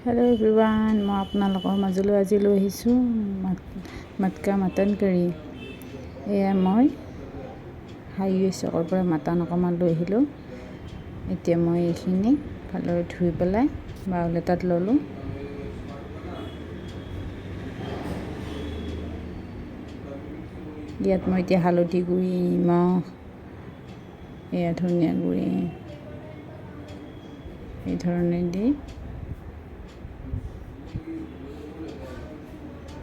Hello' everyone, মই আপোনালোকৰ মাজলৈ আজি লৈ আহিছোঁ মাটকা মাটন কাৰী। এয়া মই হাইৱে চকৰ পৰা মাটন অকণমান লৈ আহিলোঁ। এতিয়া মই এইখিনি ভালদৰে ধুই পেলাই বাউল এটাত ল'লোঁ। ইয়াত মই এতিয়া হালধি গুড়ি, নিমখ, এয়া ধনিয়া গুড়ি এই ধৰণে দি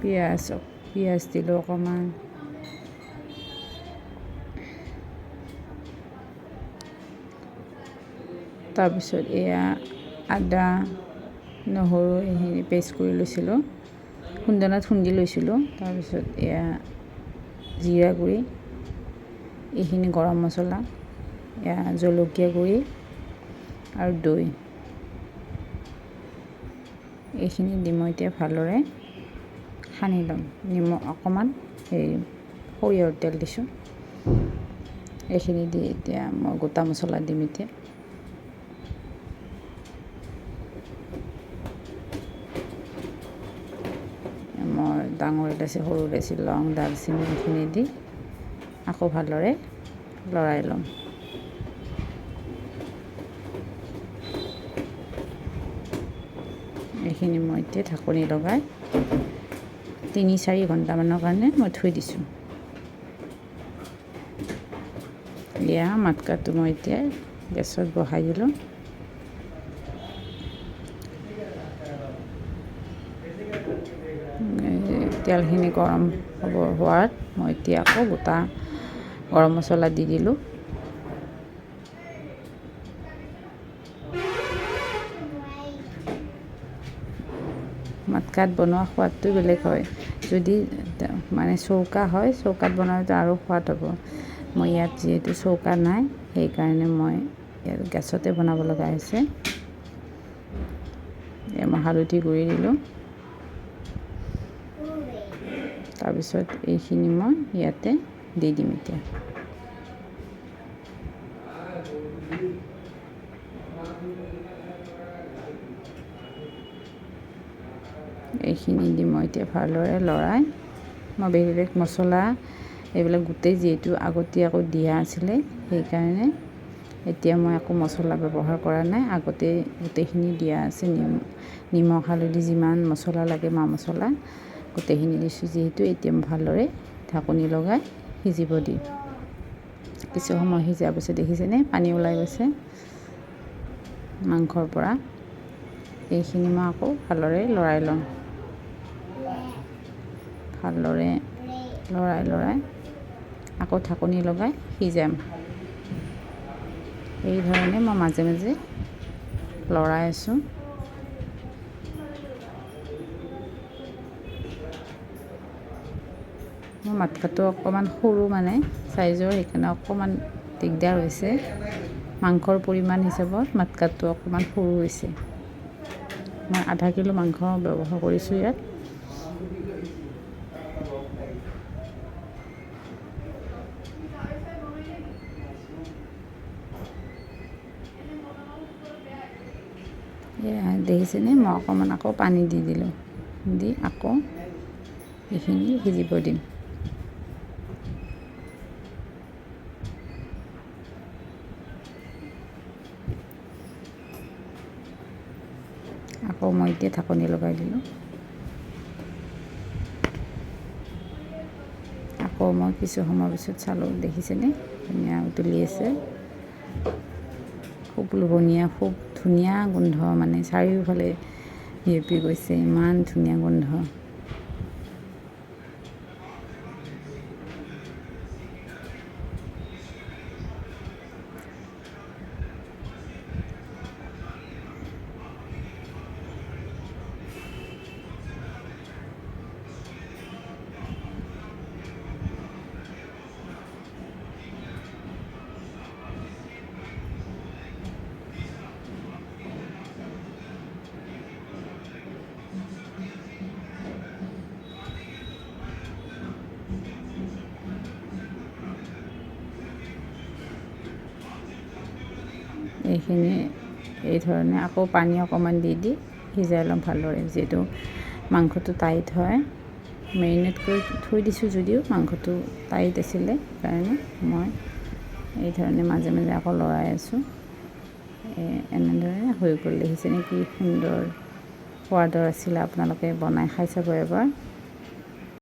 পিঁয়াজ দিলোঁ অকণমান, তাৰপিছত এয়া আদা নহৰু এইখিনি পেষ্ট কৰি লৈছিলোঁ, খুন্দনাত খুন্দি লৈছিলোঁ। তাৰপিছত এয়া জিৰা গুড়ি, এইখিনি গৰম মছলা, এয়া জলকীয়া গুড়ি আৰু দৈ, এইখিনি দি মই এতিয়া ভালদৰে সানি ল'ম। নিমখ অকণমান, সৰিয়হৰ তেল দিছোঁ। এইখিনি দি এতিয়া মই গোটা মছলা দিম। এতিয়া মই ডাঙৰ ইলাচি, সৰু ইলাচি, লং, দালচেনি এইখিনি দি আকৌ ভালদৰে লৰাই ল'ম। এইখিনি মই এতিয়া ঢাকনি লগাই 3-4 ঘণ্টামানৰ কাৰণে মই থৈ দিছোঁ। এয়া মাটকাটো মই এতিয়া গেছত বহাই দিলোঁ। তেলখিনি গৰম হোৱাত মই এতিয়া আকৌ গোটা গৰম মছলা দি দিলোঁ। মাটকাত বনোৱা সোৱাদটো বেলেগ হয়। যদি মানে চৌকা হয়, চৌকাত বনালেতো আৰু সোৱাদ হ'ব। মই ইয়াত যিহেতু চৌকা নাই, সেইকাৰণে মই ইয়াত গেছতে বনাব লগা হৈছে। মই হালধি গুড়ি দিলোঁ। তাৰপিছত এইখিনি মই ইয়াতে দি দিম। এতিয়া এইখিনি দি মই এতিয়া ভালদৰে লৰাই, মই বেলেগ মছলা এইবিলাক গোটেই যিহেতু আগতীয়াকৈ দিয়া আছিলে, সেইকাৰণে এতিয়া মই একো মছলা ব্যৱহাৰ কৰা নাই। আগতে গোটেইখিনি দিয়া আছে, নিমখ হালধি যিমান মছলা লাগে, মা মছলা গোটেইখিনি দিছোঁ যিহেতু। এতিয়া মই ভালদৰে ঢাকনি লগাই সিজিব দিম। কিছু সময় সিজাৰ পিছত দেখিছেনে পানী ওলাই গৈছে মাংসৰ পৰা। এইখিনি মই আকৌ ভালদৰে লৰাই ল'ম। ভালদৰে লৰাই আকৌ ঢাকনি লগাই সিজাম। এই ধৰণে মই মাজে মাজে লৰাই আছোঁ। মোৰ মাটকাটো অকণমান সৰু মানে চাইজৰ, সেইকাৰণে অকণমান দিগদাৰ হৈছে। মাংসৰ পৰিমাণ হিচাপত মাটকাটো অকণমান সৰু হৈছে। মই আধা কিলো মাংস ব্যৱহাৰ কৰিছোঁ ইয়াত। এয়া দেখিছেনে, মই অকণমান আকৌ পানী দি দিলোঁ, দি আকৌ এইখিনি সিজিব দিম। আকৌ মই এতিয়া ঢাকনি লগাই দিলোঁ। আকৌ মই কিছু সময় পিছত চালোঁ, দেখিছেনে ধুনীয়া উতলি আছে। খুব লোভনীয়া, খুব ধুনীয়া গোন্ধ, মানে চাৰিওফালে বিয়পি গৈছে, ইমান ধুনীয়া গোন্ধ। এইখিনি এই ধৰণে আকৌ পানী অকণমান দি সিজাই ল'ম ভালদৰে। যিহেতু মাংসটো টাইট হয়, মেৰিনেট কৰি থৈ দিছোঁ যদিও মাংসটো টাইট আছিলে, সেইকাৰণে মই এই ধৰণে মাজে মাজে আকৌ লৰাই আছোঁ। এনেদৰে হৈ গ'ল। দেখিছেনে কি সুন্দৰ সোৱাদৰ আছিলে। আপোনালোকে বনাই খাই চাব এবাৰ।